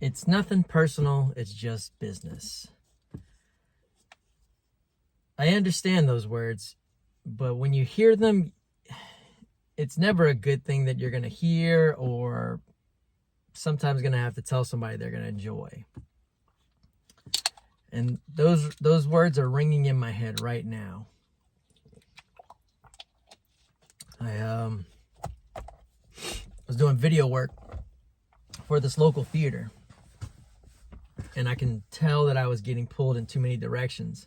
It's nothing personal, it's just business. I understand those words, but when you hear them, it's never a good thing that you're going to hear, or sometimes going to have to tell somebody they're going to enjoy. And those words are ringing in my head right now. I was doing video work for this local theater, and I can tell that I was getting pulled in too many directions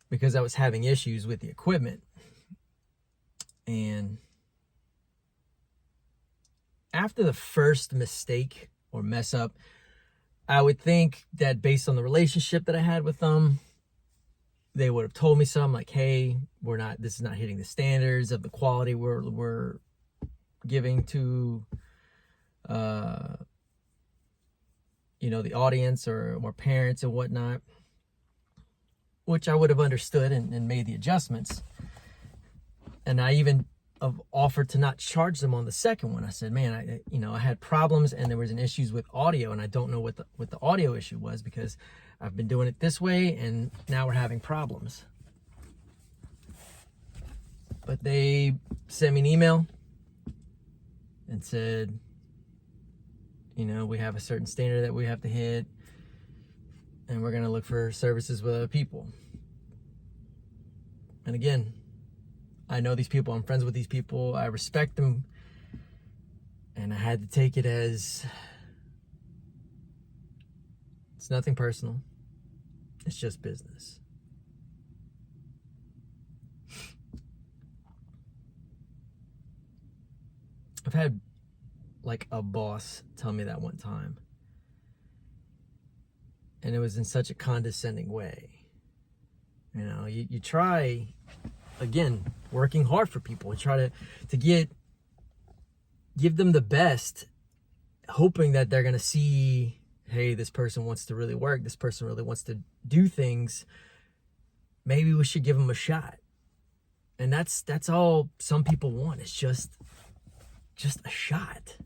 because I was having issues with the equipment. And after the first mistake or mess up, I would think that based on the relationship that I had with them, they would have told me something like, hey, this is not hitting the standards of the quality we're giving to the audience or parents and whatnot, which I would have understood and made the adjustments. And I even offered to not charge them on the second one. I said, man, I had problems and there was an issues with audio, and I don't know what the audio issue was because I've been doing it this way and now we're having problems. But they sent me an email and said, we have a certain standard that we have to hit, and we're going to look for services with other people. And again, I know these people, I'm friends with these people, I respect them, and I had to take it as it's nothing personal, it's just business. I've had like a boss tell me that one time, and it was in such a condescending way. You try, again, working hard for people, and try to give them the best, hoping that they're gonna see, hey, this person wants to really work, this person really wants to do things, maybe we should give them a shot. And that's all some people want. It's just a shot.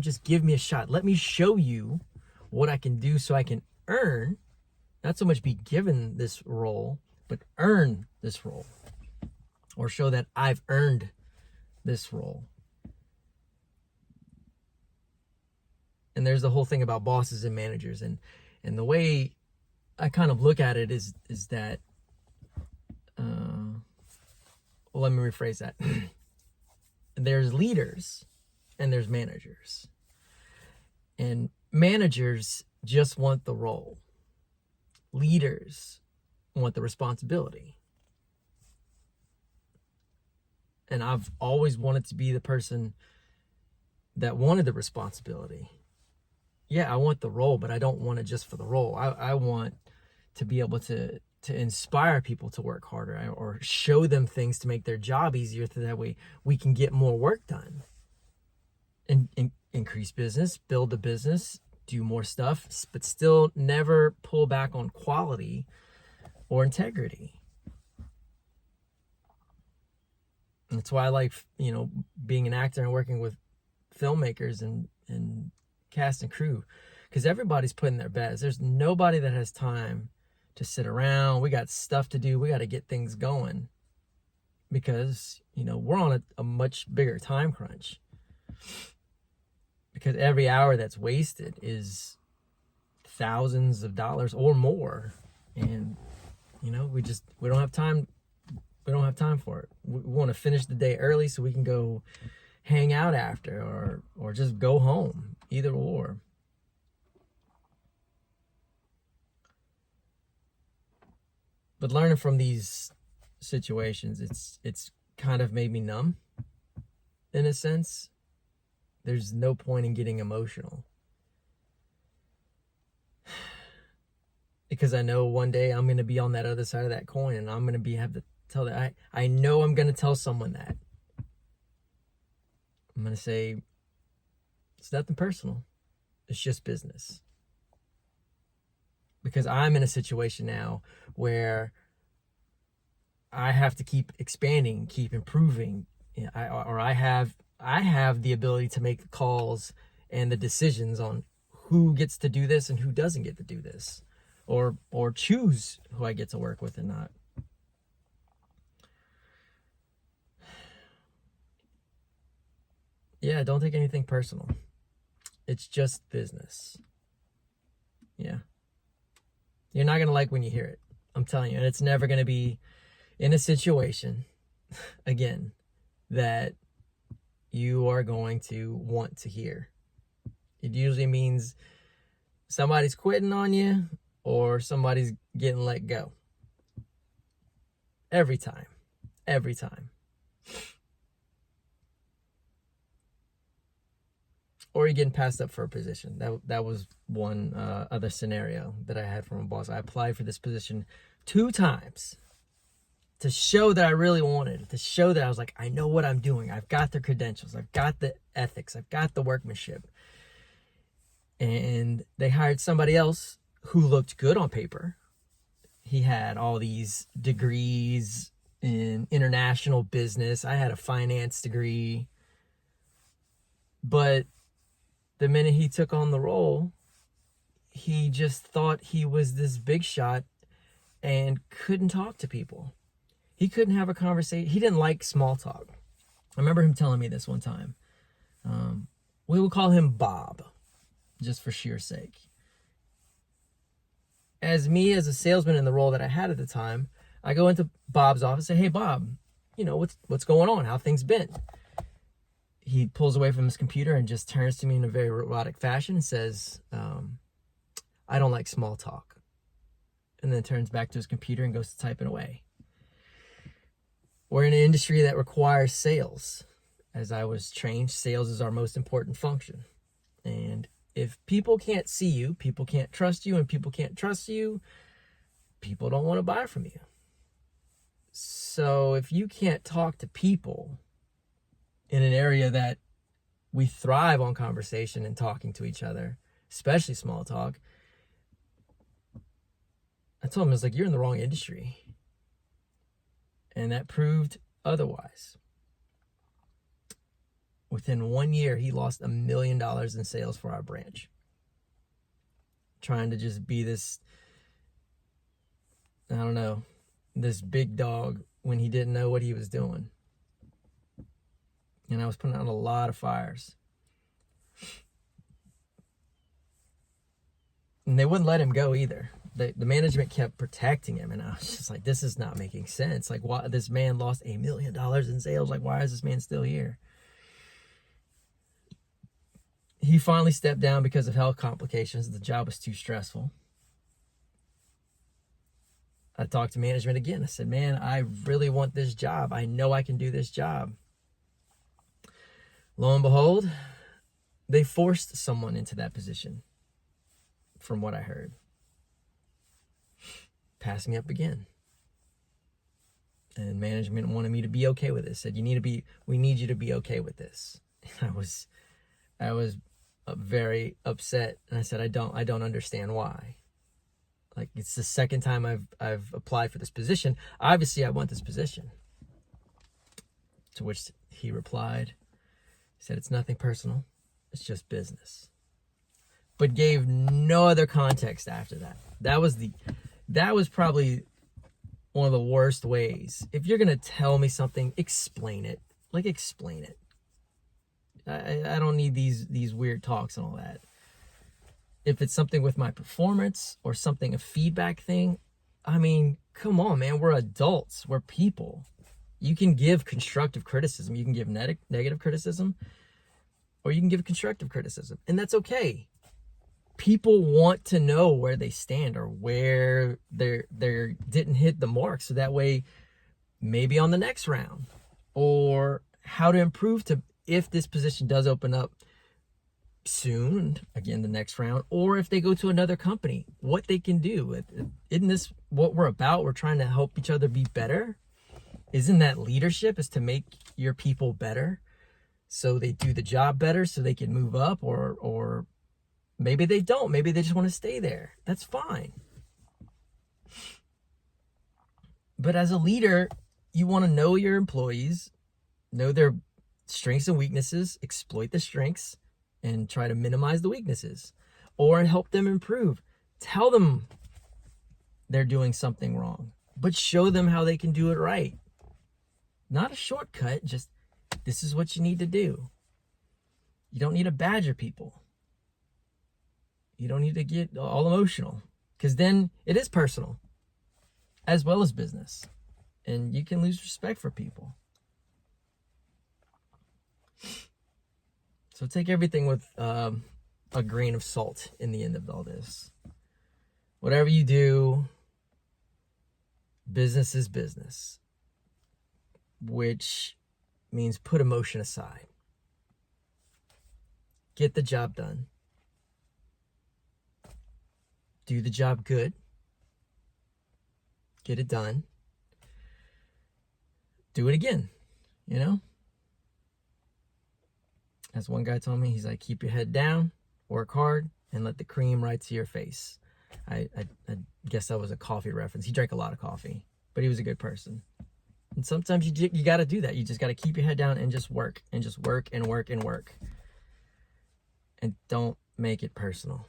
Just give me a shot. Let me show you what I can do so I can earn, not so much be given this role, but earn this role, or show that I've earned this role. And there's the whole thing about bosses and managers, and the way I kind of look at it is that, let me rephrase that. There's leaders and there's managers. And managers just want the role. Leaders want the responsibility. And I've always wanted to be the person that wanted the responsibility. Yeah, I want the role, but I don't want it just for the role. I want to be able to inspire people to work harder, or show them things to make their job easier, so that way we can get more work done and increase business, build the business, do more stuff, but still never pull back on quality or integrity. And that's why I like, being an actor and working with filmmakers and cast and crew, because everybody's putting their best. There's nobody that has time to sit around. We got stuff to do. We got to get things going, because we're on a much bigger time crunch, because every hour that's wasted is thousands of dollars or more. And we don't have time. We don't have time for it. We want to finish the day early so we can go hang out after, or just go home, either or. But learning from these situations, it's kind of made me numb, in a sense. There's no point in getting emotional, because I know one day I'm going to be on that other side of that coin, and I'm going to have to tell that. I know I'm going to tell someone that. I'm going to say, it's nothing personal. It's just business. Because I'm in a situation now where I have to keep expanding, keep improving. I have the ability to make the calls and the decisions on who gets to do this and who doesn't get to do this, or choose who I get to work with and not. Yeah, don't take anything personal. It's just business. Yeah. You're not going to like when you hear it. I'm telling you. And it's never going to be in a situation, again, that you are going to want to hear. It usually means somebody's quitting on you or somebody's getting let go. Every time. Every time. Or you're getting passed up for a position. That was one other scenario that I had from a boss. I applied for this position 2 times to show that I really wanted it, to show that I was like, I know what I'm doing. I've got the credentials. I've got the ethics. I've got the workmanship. And they hired somebody else who looked good on paper. He had all these degrees in international business. I had a finance degree. But the minute he took on the role, he just thought he was this big shot and couldn't talk to people. He couldn't have a conversation. He didn't like small talk. I remember him telling me this one time. We would call him Bob, just for sheer sake. As a salesman in the role that I had at the time, I go into Bob's office and say, hey, Bob, what's going on? How things been? He pulls away from his computer and just turns to me in a very robotic fashion and says, I don't like small talk. And then turns back to his computer and goes to typing away. We're in an industry that requires sales. As I was trained, sales is our most important function. And if people can't see you, people can't trust you, and people can't trust you, people don't want to buy from you. So if you can't talk to people in an area that we thrive on conversation and talking to each other, especially small talk, I told him, I was like, you're in the wrong industry. And that proved otherwise. Within 1 year, he lost $1 million in sales for our branch. Trying to just be this, I don't know, this big dog when he didn't know what he was doing. And I was putting out a lot of fires. And they wouldn't let him go either. The management kept protecting him. And I was just like, this is not making sense. Like, why this man lost $1 million in sales? Like, why is this man still here? He finally stepped down because of health complications. The job was too stressful. I talked to management again. I said, man, I really want this job. I know I can do this job. Lo and behold, they forced someone into that position, from what I heard. Passed me up again. And management wanted me to be okay with this. Said, we need you to be okay with this. And I was very upset. And I said, I don't understand why. Like, it's the second time I've applied for this position. Obviously, I want this position. To which he replied, he said, it's nothing personal. It's just business. But gave no other context after that. That was probably one of the worst ways. If you're going to tell me something, explain it. Like, explain it. I don't need these weird talks and all that. If it's something with my performance or something, a feedback thing, I mean, come on, man. We're adults. We're people. You can give constructive criticism. You can give negative criticism, or you can give constructive criticism. And that's okay. People want to know where they stand or where they didn't hit the mark. So that way, maybe on the next round, or how to improve to, if this position does open up soon, again, the next round, or if they go to another company, what they can do. Isn't this what we're about? We're trying to help each other be better. Isn't that leadership, is to make your people better so they do the job better so they can move up, or maybe they don't. Maybe they just want to stay there. That's fine. But as a leader, you want to know your employees, know their strengths and weaknesses, exploit the strengths, and try to minimize the weaknesses. or help them improve. Tell them they're doing something wrong, but show them how they can do it right. Not a shortcut, just this is what you need to do. You don't need to badger people. You don't need to get all emotional, because then it is personal as well as business, and you can lose respect for people. So take everything with a grain of salt in the end of all this. Whatever you do, business is business, which means put emotion aside. Get the job done. Do the job good. Get it done. Do it again, you know? As one guy told me, he's like, keep your head down, work hard, and let the cream rise to your face. I guess that was a coffee reference. He drank a lot of coffee, but he was a good person. And sometimes you got to do that. You just got to keep your head down and just work and work and work and work. And don't make it personal.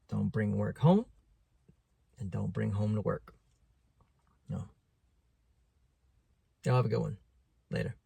Don't bring work home, and don't bring home to work. No. Y'all have a good one. Later.